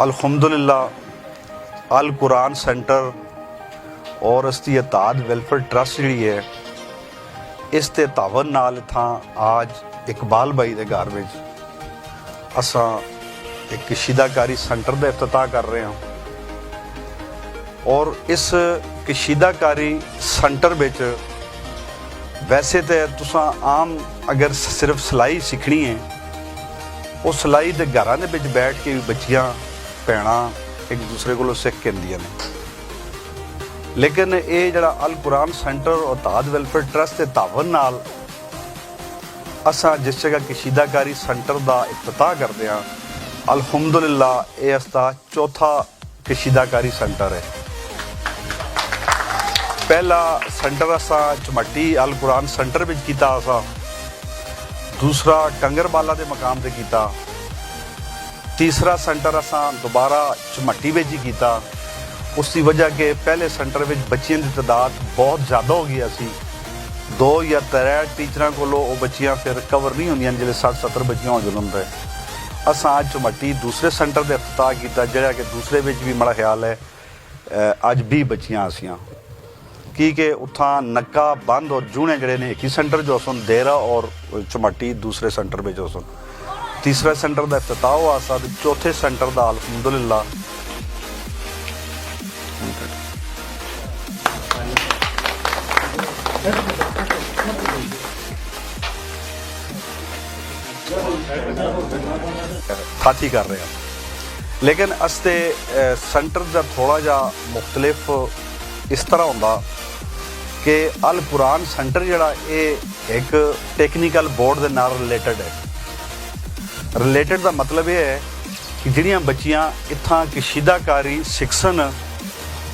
अलहमदुलिल्ला अल Quran centre और इसकी इताद welfare trust जी है इस ते तावन नाल इत्थां आज इकबाल भाई के घर में असां एक कशीदाकारी सेंटर का इफ्तिताह कर रहे हैं और इस कशीदाकारी सेंटर में वैसे तो तुसां आम अगर सिर्फ सिलाई सीखनी है वो सिलाई के घरों के बैठ के भी बच्चियां भैणां एक दूसरे को सीख के आंदियां ने, लेकिन ये जड़ा अल कुरान सेंटर और ताज वेलफेयर ट्रस्ट के तावन नाल असां जिस जगह कशीदाकारी सेंटर का इफ्तिताह करते हैं अलहमदुलिल्ला ये इसका चौथा कशीदाकारी सेंटर है। पहला सेंटर असां चमट्टी अल कुरान सेंटर में किया, असां दूसरा कंगरबाला के मकाम से किया, तीसरा सेंटर असां दोबारा चमट्टी में ही किया। उसकी वजह के पहले सेंटर में बच्चियों की तादाद बहुत ज़्यादा हो गई सी, 2 या 3 टीचर को बच्चियां फिर कवर नहीं होंदियां जिसले 60-70 बच्चियां हो जाते। असां अज चमट्टी दूसरे सेंटर का इफ्तिताह किया जोड़ा कि दूसरे में भी मेरा ख्याल है अज 20 बच्चियां आसियां कि उत्थां नक्का बंद और जूने जड़े ने एक ही सेंटर जो सन, देरा और चमट्टी दूसरे सेंटर में जो सन। तीसरा सेंटर का इफ्तिताह हुआ सा, चौथे सेंटर का अलहमदुलिल्ला साथी कर रहे हैं। लेकिन असते सेंटर का थोड़ा जा मुख्तलिफ इस तरह होंदा कि अल कुरान सेंटर जड़ा ये एक टेक्निकल बोर्ड के नाल रिलेटेड है। रिलेटेड का मतलब ये है कि जिहड़ियां बच्चियां इत्थां कशीदाकारी सिखसन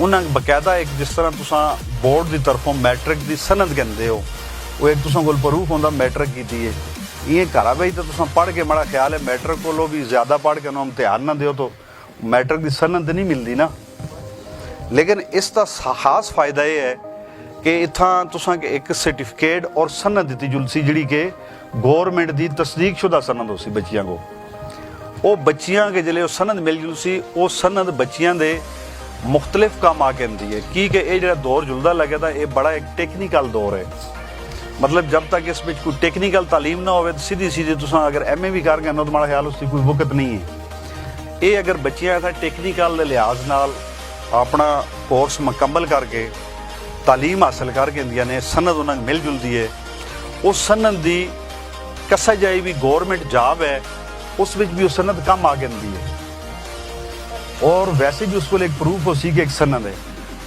उन्हें बकायदा एक जिस तरह तुसां बोर्ड की तरफों मैट्रिक की सनद कहते हो, वो एक तुसां कोल प्रूफ होंदा मैट्रिक की है। ये घर में तो तुसां पढ़ के बड़ा ख्याल है मैट्रिक को भी ज़्यादा पढ़ के उन्होंने इम्तिहान ना दो तो मैट्रिक की सनद नहीं मिलती ना। लेकिन इसका खास फायदा यह है कि इत्थां तुसां एक सर्टिफिकेट और सनद दी जुलसी जिहड़ी कि गौरमेंट की तस्दीक शुदा सनद हो सी बच्चियां को, वो बच्चियां के जिले सनद मिल जुलसी वो सनद बच्चियां दे मुख्तलिफ काम आ के आती है कि ये जो दौर जुलदा लगे था ये बड़ा एक टेक्निकल दौर है। मतलब जब तक इस कोई टेक्निकल तालीम ना हो सीधी सीधी तुसां अगर MA भी कर गए तो तुम्हारा ख्याल उसकी कोई वक़्त नहीं है। ये अगर बच्चियां इत्थां टेक्निकल के लिहाज नाल अपना कोर्स मुकम्मल करके तालीम हासिल करके आंदियां ने, सनद उन्हें मिल जुलती है, उस सनद की कसा जाए भी गौरमेंट जॉब है उस भी वो सनद कम आ के आती है और वैसे भी उसको एक प्रूफ हो सी कि एक सनद है।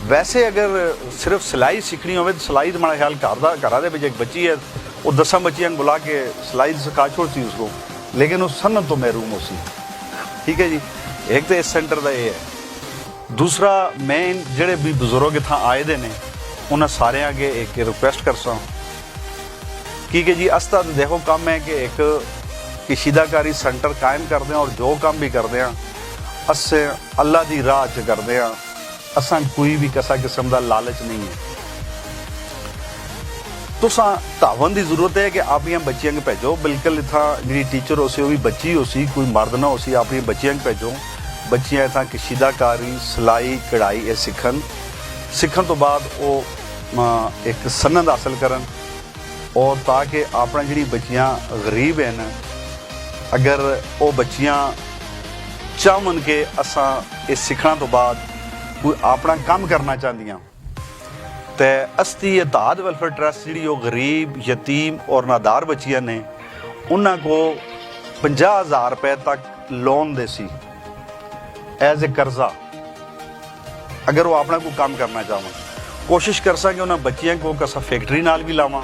वैसे अगर सिर्फ सिलाई सीखनी हो तो सिलाई तो मेरा ख्याल घर एक बच्ची है वो 10 बच्चियां बुला के सिलाई सिखा छोड़ती उसको, लेकिन उस सनद तो महरूम हो सी। ठीक है जी, एक तो इस सेंटर का ये है। दूसरा मैं जेडे भी बुजुर्ग इतना आए दे ने उन्हें सारे अगे एक रिक्वेस्ट कर सा कि जी असता तो देखो काम है कि एक कशीदाकारी सेंटर कायम करते हैं और जो काम भी करते हैं अस अल्लाह की राह च करते हैं, असा कोई भी किसी किस्म का लालच नहीं है। तुसां तावन की जरूरत है कि अपनी बच्चियां को भेजो, बिल्कुल इतना जी टीचर हो सी वो भी बच्ची हो सी, कोई मर्द ना हो सी, अपनी बच्चियां को भेजो। बच्चियां इतना कशीदाकारी सिलाई कढ़ाई ये सीखन तो बाद वो एक सनद हासिल करन और ताकि अपना जी बच्चियां गरीब हैं अगर वो बच्चियां चाहन के असा ये सीखने तो बाद कोई अपना काम करना चाहदियाँ तो अस्ती इताद वेलफेयर ट्रस्ट जी गरीब यतीम और नादार बच्चियां ने उन्होंने को 50,000 रुपए तक loan they C as a कर्जा। अगर वो अपना कोई काम करना चाहें कोशिश कर सा कि उन्होंने बच्चियां को कसा फैक्ट्री नाल भी लावा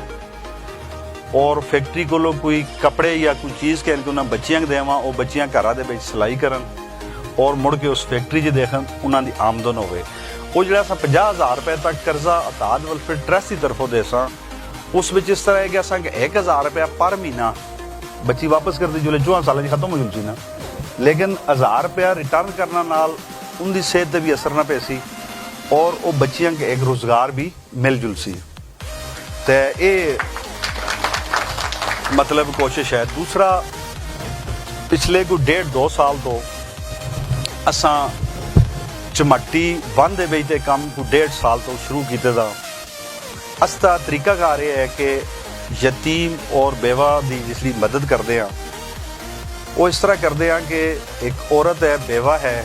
और फैक्ट्री को कोई कपड़े या कोई चीज़ कह के उन्हें बच्चियां को देवा, वो बच्चियां घर के सिलाई करन और मुड़ के उस फैक्ट्री च देखन उन्होंने आमदन हो। वो जो 50,000 रुपए तक कर्जा इताद वेलफेयर ट्रस्ट की तरफों दे सा उस इस तरह है कि असा 1,000 रुपया पर महीना बच्ची वापस करती जो 14 साल की खत्म हो जाती ना, लेकिन 1,000 रुपया रिटर्न करने नाल उनकी सेहत पर भी असर ना पे सी और वो बच्चियां के एक रोज़गार भी मिल जुल सी। तो ये मतलब कोशिश है। दूसरा पिछले कोई 1.5-2 साल तो असां चमट्टी बंद दे विच काम को 1.5 साल तो शुरू कीते दा। असदा तरीकाकार ये है कि यतीम और बेवा की जिसकी मदद करते हैं वो इस तरह करते हैं कि एक औरत है, बेवा है,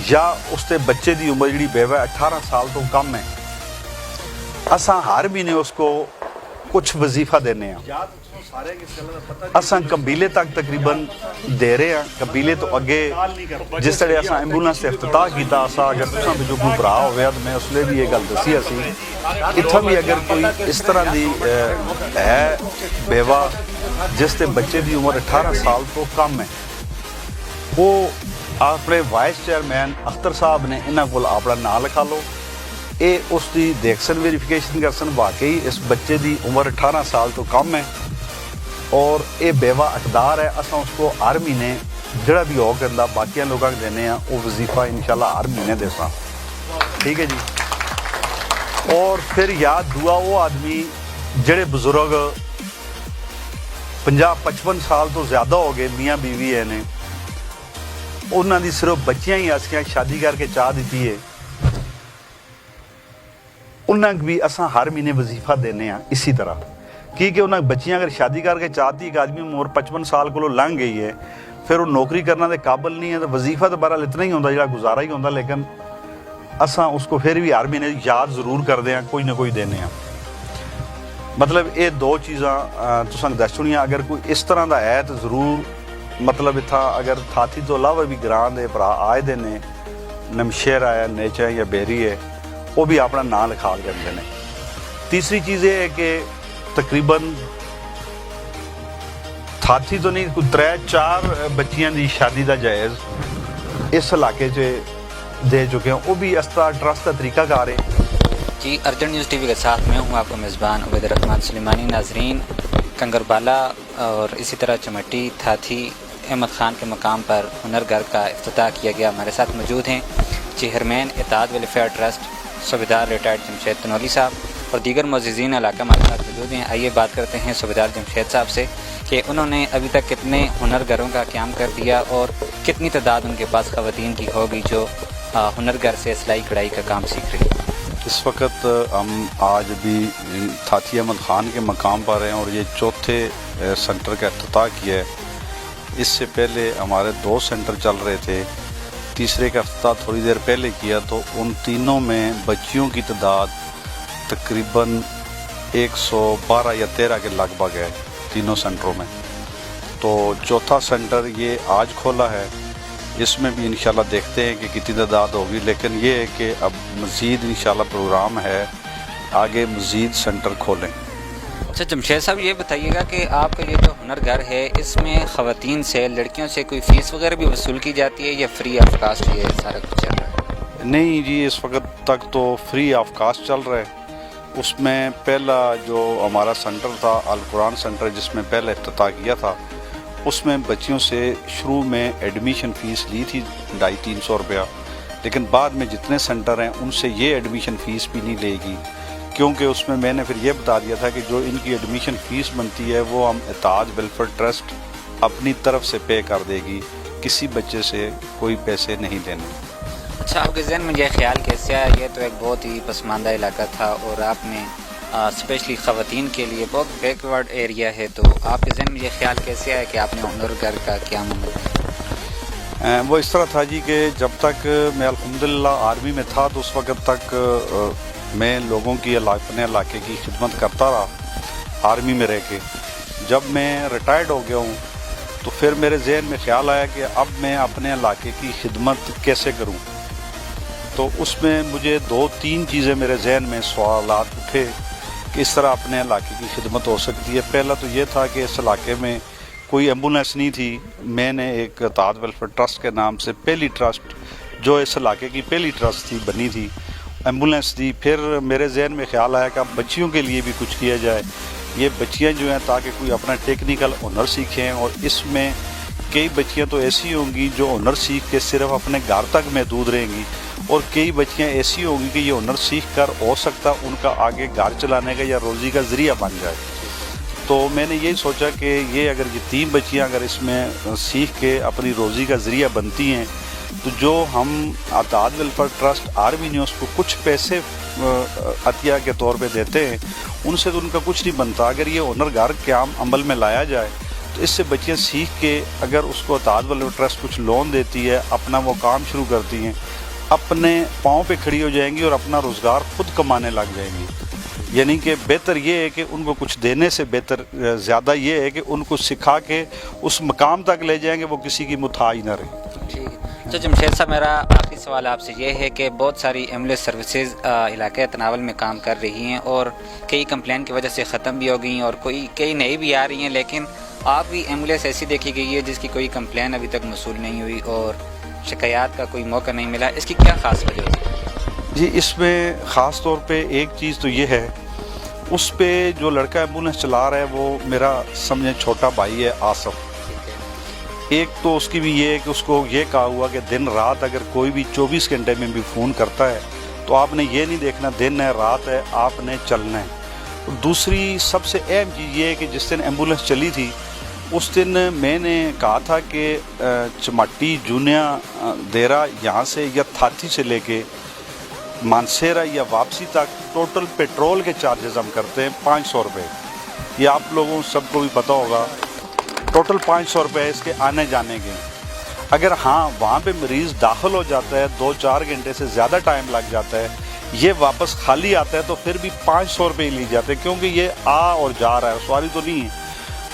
या उसके बच्चे की उम्र जी बेवा 18 साल तो कम है, असा हर महीने उसको कुछ वजीफा देने हैं। असा कबीले तक तकरीबन दे रहे हैं। कबीले तो अगे जिस तरह असा एंबूलेंस से इफ्तिताह किया, अगर तुसां जो कोई भरा होया तो मैं उसले भी ये गल दसी असी इत्थों भी अगर कोई इस तरह की है बेवा जिसके बच्चे की उम्र 18 साल तो कम है, वो अपने वाइस चेयरमैन अख्तर साहब ने इन्हों को अपना नाम लिखा लो, ये उसकी देखसन वेरीफिकेशन करसन वाकई इस बच्चे की उम्र 18 साल तो कम है और ये बेवा हकदार है। असा उसको हर महीने जोड़ा भी हो करता बाकी लोगों को देने वो वजीफा इंशाल्लाह हर महीने देसा। ठीक है जी। और फिर याद दुआ वो आदमी जेड़े बुजुर्ग 50-55 साल तो ज़्यादा हो गए, मियाँ बीवी है ने, उन्होंने सिर्फ बच्चियां ही असियां शादी करके चाह दी है, उन्होंने भी असा हर महीने वजीफा देने इसी तरह कि उन्हें बच्चियां अगर शादी करके चाहती एक आदमी उम्र 55 साल को लंघ गई है, फिर वो नौकरी करने के काबिल नहीं है, तो वजीफा तो बहरहाल इतना ही होता जो गुजारा ही होता, लेकिन असा उसको फिर भी हर महीने याद जरूर करते हैं, कोई ना कोई देने हैं। मतलब ये दो चीज़ां तुसां दस सुनिया। अगर कोई इस तरह का है तो जरूर मतलब इतना अगर थाथी तो अलावा भी ग्रां के भरा आए दे ने, नमशेर आया, नेचा या बेरी है, वो भी अपना नाम लिखा करते हैं। तीसरी चीज़ ये है कि तकरीबन थाथी तो नहीं कोई 3-4 बच्चियां की शादी का जायज़ इस इलाके दे चुके हैं, वो भी इसका ट्रस्ट का तरीकाकार है। जी, अर्जेंट न्यूज़ टीवी के साथ मैं हूँ आपका मेज़बान उबैद रहमान सुलेमानी। नाजरीन, कंगरबाला और इसी तरह चमट्टी थाथी अहमद खान के मकाम पर हुनर घर का इफ्तिताह किया गया। हमारे साथ मौजूद हैं चेयरमैन इत्तेहाद वेलफेयर ट्रस्ट सूबेदार रिटायर्ड जमशेद तनोली साहब और दीगर मुअज़्ज़िज़ीन इलाका हमारे साथ मौजूद हैं। आइए बात करते हैं सूबेदार जमशेद साहब से कि उन्होंने अभी तक कितने हुनर घरों का क़याम कर दिया और कितनी तादाद उनके पास ख़वातीन की होगी जो हुनर घर से सिलाई कढ़ाई का काम सीख रही है। इस वक्त हम आज भी थाथी अहमद ख़ान के मकाम पर हैं और ये चौथे सेंटर का इफ्तिताह किया है। इससे पहले हमारे 2 सेंटर चल रहे थे, तीसरे का इफ्तिताह थोड़ी देर पहले किया, तो उन तीनों में बच्चियों की तादाद तकरीबन 112 या 13 के लगभग है तीनों सेंटरों में। तो चौथा सेंटर ये आज खोला है, इसमें भी इंशाल्लाह देखते हैं कि कितनी तादाद होगी, लेकिन ये है कि अब मज़ीद इंशाल्लाह प्रोग्राम है आगे मज़ीद सेंटर खोलें। अच्छा जमशेद साहब, ये बताइएगा कि आपका ये जो हुनर घर है इसमें ख़वातीन से, लड़कियों से कोई फ़ीस वगैरह भी वसूल की जाती है या फ्री ऑफ कास्ट ये सारा कुछ चल रहा है? नहीं जी, इस वक्त तक तो फ्री ऑफ कास्ट चल रहा है। उसमें पहला जो हमारा सेंटर था अल कुरान सेंटर, जिसमें पहले इफ्तिताह किया था, उसमें बच्चियों से शुरू में एडमिशन फ़ीस ली थी 250-300 रुपया, लेकिन बाद में जितने सेंटर हैं उनसे ये एडमिशन फ़ीस भी नहीं लेगी, क्योंकि उसमें मैंने फिर ये बता दिया था कि जो इनकी एडमिशन फ़ीस बनती है वो हम इत्तेहाद वेलफेयर ट्रस्ट अपनी तरफ से पे कर देगी, किसी बच्चे से कोई पैसे नहीं देने। अच्छा, आपके जहन में ये ख्याल कैसे आया? ये तो एक बहुत ही पसमानदा इलाका था और आपने स्पेशली ख़वातीन के लिए बहुत बैकवर्ड एरिया है, तो आपके जहन में ये ख्याल कैसे आया कि आपने हुनर घर का क्या मामला? वो इस तरह था जी कि जब तक मैं अल्हम्दुलिल्लाह आर्मी में था तो उस वक्त तक मैं लोगों की अपने इलाके की खिदमत करता रहा आर्मी में रह के। जब मैं रिटायर्ड हो गया हूँ तो फिर मेरे जहन में ख्याल आया कि अब मैं अपने इलाके की खिदमत कैसे करूँ। तो उसमें मुझे 2-3 चीज़ें मेरे जहन में सवालात उठे कि इस तरह अपने इलाके की खिदमत हो सकती है। पहला तो ये था कि इस इलाके में कोई एम्बुलेंस नहीं थी। मैंने एक इत्तेहाद वेलफेयर ट्रस्ट के नाम से पहली ट्रस्ट जो इस इलाके की पहली ट्रस्ट थी बनी थी, एम्बुलेंस थी। फिर मेरे जहन में ख्याल आया कि अब बच्चियों के लिए भी कुछ किया जाए। ये बच्चियाँ जो हैं ताकि कोई अपना टेक्निकल हुनर सीखें, और इसमें कई बच्चियाँ तो ऐसी होंगी जो हुनर सीख के सिर्फ अपने घर तक महदूद रहेंगी, और कई बच्चियाँ ऐसी होंगी कि ये हुनर सीख कर हो सकता उनका आगे घर चलाने का या रोज़ी का ज़रिया बन जाए। तो मैंने यही सोचा कि ये अगर ये 3 बच्चियाँ अगर इसमें सीख के अपनी रोज़ी का ज़रिया बनती हैं تو جو ہم اتحاد ویلفیئر ٹرسٹ آرمی نیوز کو کچھ پیسے عطیہ کے طور پہ دیتے ہیں، ان سے تو ان کا کچھ نہیں بنتا۔ اگر یہ ہنر گھر قیام عمل میں لایا جائے تو اس سے بچیاں سیکھ کے اگر اس کو اتحاد ویلفیئر ٹرسٹ کچھ لون دیتی ہے، اپنا وہ کام شروع کرتی ہیں، اپنے پاؤں پہ کھڑی ہو جائیں گی اور اپنا روزگار خود کمانے لگ جائیں گی۔ یعنی کہ بہتر یہ ہے کہ ان کو کچھ دینے سے بہتر زیادہ یہ ہے کہ ان کو سکھا کے اس مقام تک لے جائیں گے وہ کسی کی محتاج نہ رہیں۔ ٹھیک ہے۔ تو جمشید صاحب، میرا آخری سوال آپ سے یہ ہے کہ بہت ساری ایمبولینس سروسز علاقہ تناول میں کام کر رہی ہیں اور کئی کمپلین کی وجہ سے ختم بھی ہو گئی ہیں اور کئی نئی بھی آ رہی ہیں، لیکن آپ بھی ایمبولینس ایسی دیکھی گئی ہے جس کی کوئی کمپلین ابھی تک موصول نہیں ہوئی اور شکایات کا کوئی موقع نہیں ملا، اس کی کیا خاص وجہ ہے؟ جی، اس میں خاص طور پہ ایک چیز تو یہ ہے، اس پہ جو لڑکا ایمبولینس چلا رہا ہے وہ میرا سمجھیں چھوٹا بھائی ہے آصف۔ ایک تو اس کی بھی یہ ہے کہ اس کو یہ کہا ہوا کہ دن رات اگر کوئی بھی 24 گھنٹے میں بھی فون کرتا ہے تو آپ نے یہ نہیں دیکھنا دن ہے رات ہے، آپ نے چلنا ہے۔ دوسری سب سے اہم چیز یہ ہے کہ جس دن ایمبولینس چلی تھی اس دن میں نے کہا تھا کہ چمٹی جونیا دیرہ یہاں سے یا تھاتھی سے لے کے مانسیرا یا واپسی تک ٹوٹل پیٹرول کے چارجز ہم کرتے ہیں 500 روپے۔ یہ آپ لوگوں سب کو بھی پتہ ہوگا، ٹوٹل 500 روپے اس کے آنے جانے کے۔ اگر ہاں وہاں پہ مریض داخل ہو جاتا ہے 2-4 گھنٹے سے زیادہ ٹائم لگ جاتا ہے، یہ واپس خالی آتا ہے تو پھر بھی 500 روپے ہی لی جاتے ہیں، کیونکہ یہ آ اور جا رہا ہے، سواری تو نہیں ہے۔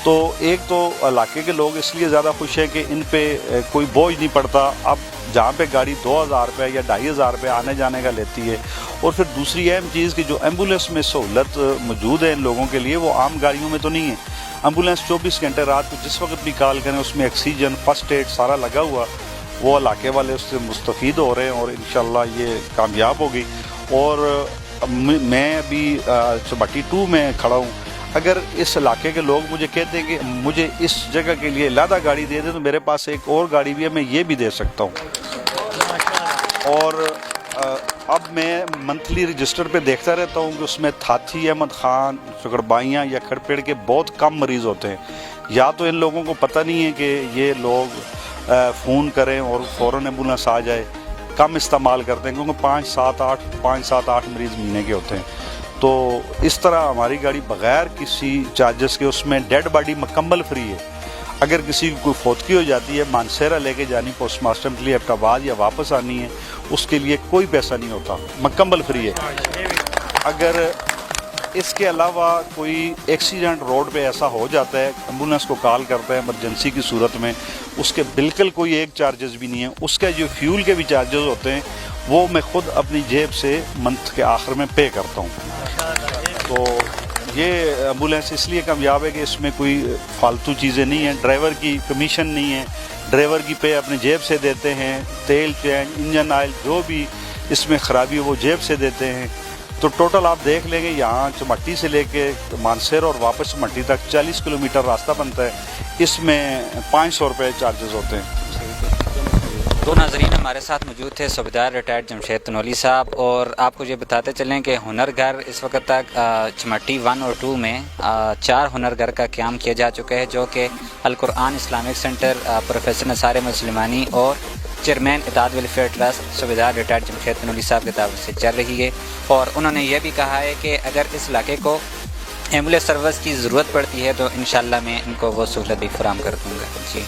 تو ایک تو علاقے کے لوگ اس لیے زیادہ خوش ہیں کہ ان پہ کوئی بوجھ نہیں پڑتا۔ اب جہاں پہ گاڑی 2000 روپے یا 2500 روپے آنے جانے کا لیتی ہے، اور پھر دوسری اہم چیز کہ جو ایمبولینس میں سہولت موجود ہے ان لوگوں کے لیے وہ عام گاڑیوں میں تو نہیں ہے۔ ایمبولینس 24 گھنٹے رات کو جس وقت بھی کال کریں اس میں آکسیجن فرسٹ ایڈ سارا لگا ہوا، وہ علاقے والے اس سے مستفید ہو رہے ہیں اور انشاءاللہ یہ کامیاب ہوگی۔ اور میں ابھی چمٹی 2 میں کھڑا ہوں، اگر اس علاقے کے لوگ مجھے کہتے ہیں کہ مجھے اس جگہ کے لیے علیحدہ گاڑی دے دیں تو میرے پاس ایک اور گاڑی بھی ہے، میں یہ بھی دے سکتا ہوں۔ اور اب میں منتھلی رجسٹر پہ دیکھتا رہتا ہوں کہ اس میں تھاتھی، احمد خان، چکڑبائیاں یا کھڑپیڑ کے بہت کم مریض ہوتے ہیں۔ یا تو ان لوگوں کو پتہ نہیں ہے کہ یہ لوگ فون کریں اور فوراً ایمبولینس آ جائے، کم استعمال کرتے ہیں کیونکہ 5-7-8 مریض مہینے کے ہوتے ہیں۔ تو اس طرح ہماری گاڑی بغیر کسی چارجز کے، اس میں ڈیڈ باڈی مکمل فری ہے۔ اگر کسی کو کوئی فوتگی ہو جاتی ہے، مانسیرا لے کے جانی پوسٹ ماسٹر کے لیے ایبٹ آباد یا واپس آنی ہے، اس کے لیے کوئی پیسہ نہیں ہوتا، مکمل فری ہے۔ اگر اس کے علاوہ کوئی ایکسیڈنٹ روڈ پہ ایسا ہو جاتا ہے، ایمبولینس کو کال کرتا ہے ایمرجنسی کی صورت میں، اس کے بالکل کوئی ایک چارجز بھی نہیں ہے۔ اس کا جو فیول کے بھی چارجز ہوتے ہیں وہ میں خود اپنی جیب سے منتھ کے آخر میں پے کرتا ہوں۔ تو یہ ایمبولینس اس لیے کامیاب ہے کہ اس میں کوئی فالتو چیزیں نہیں ہیں، ڈرائیور کی کمیشن نہیں ہے، ڈرائیور کی پے اپنے جیب سے دیتے ہیں، تیل چینج انجن آئل جو بھی اس میں خرابی ہو وہ جیب سے دیتے ہیں۔ تو ٹوٹل آپ دیکھ لیں گے یہاں چمٹی سے لے کے مانسیر اور واپس چمٹی تک 40 کلومیٹر راستہ بنتا ہے، اس میں 500 روپے چارجز ہوتے ہیں۔ دو ناظرین ہمارے ساتھ موجود تھے، صوبیدار ریٹائرڈ جمشید تنولی صاحب، اور آپ کو یہ بتاتے چلیں کہ ہنر گھر اس وقت تک چمٹی 1 اور 2 میں 4 ہنر گھر کا قیام کیا جا چکا ہے، جو کہ القرآن اسلامک سینٹر پروفیسر نثار احمد سلیمانی اور چیئرمین اتحاد welfare trust صوبیدار retired Jamshed Tanoli صاحب کے تعاون سے چل رہی ہے۔ اور انہوں نے یہ بھی کہا ہے کہ اگر اس علاقے کو ایمبولینس سروس کی ضرورت پڑتی ہے تو انشاءاللہ میں ان کو وہ سہولت بھی فراہم کر دوں گا۔ جی